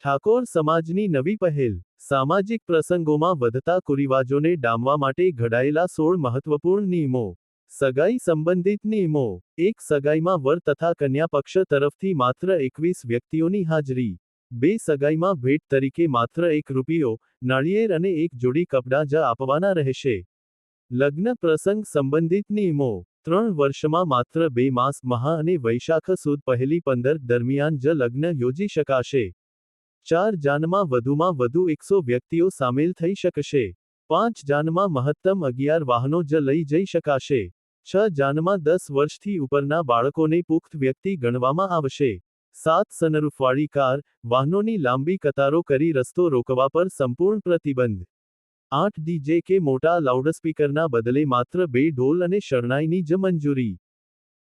ઠાકોર સમાજની નવી પહેલ, સામાજિક પ્રસંગોમાં વધતા કુરિવાજોને ડામવા માટે ઘડાયેલા 16 મહત્વપૂર્ણ નિયમો. સગાઈ સંબંધિત નિયમો. 1. સગાઈમાં વર તથા કન્યા પક્ષ તરફથી માત્ર 21 વ્યક્તિઓની હાજરી. 2. સગાઈમાં ભેટ તરીકે માત્ર ₹1, નાળિયેર અને એક જોડી કપડાં જ આપવાના રહેશે. લગ્ન પ્રસંગ સંબંધિત નિયમો. 3 વર્ષમાં માત્ર 2 માસ મહા અને વૈશાખ સુદ પહેલી 15 દરમિયાન જ લગ્ન યોજી શકાશે. 4 જાનમાં વધુમાં વધુ 100 વ્યક્તિઓ સામેલ થઈ શકશે. 5 જાનમાં મહત્તમ 11 વાહનો જ લઈ જઈ શકાશે. 6 જાનમાં 10 વર્ષથી ઉપરના બાળકોને પુખ્ત વ્યક્તિ ગણવામાં આવશે. 7 સનરૂફવાળી કાર, વાહનોની લાંબી કતારો કરી રસ્તો રોકવા પર સંપૂર્ણ પ્રતિબંધ. 8 ડીજે કે મોટા લાઉડસ્પીકરના બદલે માત્ર 2 ઢોલ અને શરણાઈની જ મંજૂરી.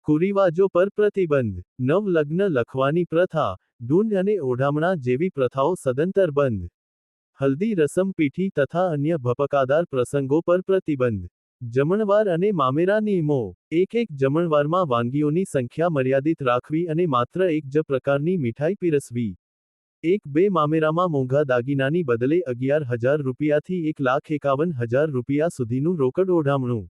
કુરિવાજો પર પ્રતિબંધ. 9 લગ્ન લખવાની પ્રથા, ઢૂંઢ અને ઓઢામણા જેવી પ્રથાઓ સદંતર બંધ. હલ્દી રસમ પીઠી તથા અન્ય ભપકાદાર પ્રસંગો પર પ્રતિબંધ. જમણવાર અને મામેરા નિયમો. એક જમણવારમાં વાનગીઓની સંખ્યા મર્યાદિત રાખવી અને માત્ર એક જ પ્રકારની મીઠાઈ પીરસવી. 1-2 મામેરામાં મોંઘા દાગીનાની બદલે ₹11,000 થી ₹1,51,000 સુધીનું રોકડ ઓઢામણું.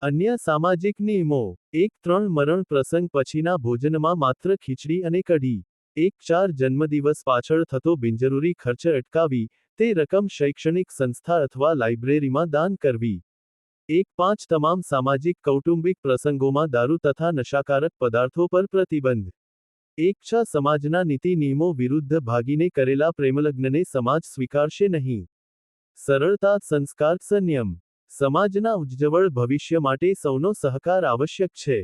અન્ય સામાજિક નિયમો. 1-3 મરણ પ્રસંગ પછીના ભોજનમાં માત્ર ખીચડી અને કઢી. 1-4 જન્મદિવસ પાછળ થતો બિનજરૂરી ખર્ચ અટકાવી, તે રકમ શૈક્ષણિક સંસ્થા અથવા લાઇબ્રેરીમાં દાન કરવી. 1-5 તમામ સામાજિક કૌટુંબિક પ્રસંગોમાં દારૂ તથા નશાકારક પદાર્થો પર પ્રતિબંધ. 1-6 સમાજના નીતિ નિયમો વિરુદ્ધ ભાગીને કરેલા પ્રેમલગ્નને સમાજ સ્વીકારશે નહીં. સરળતા, સંસ્કાર, સંયમ. સમાજના ઉજ્જવળ ભવિષ્ય માટે સૌનો સહકાર આવશ્યક છે.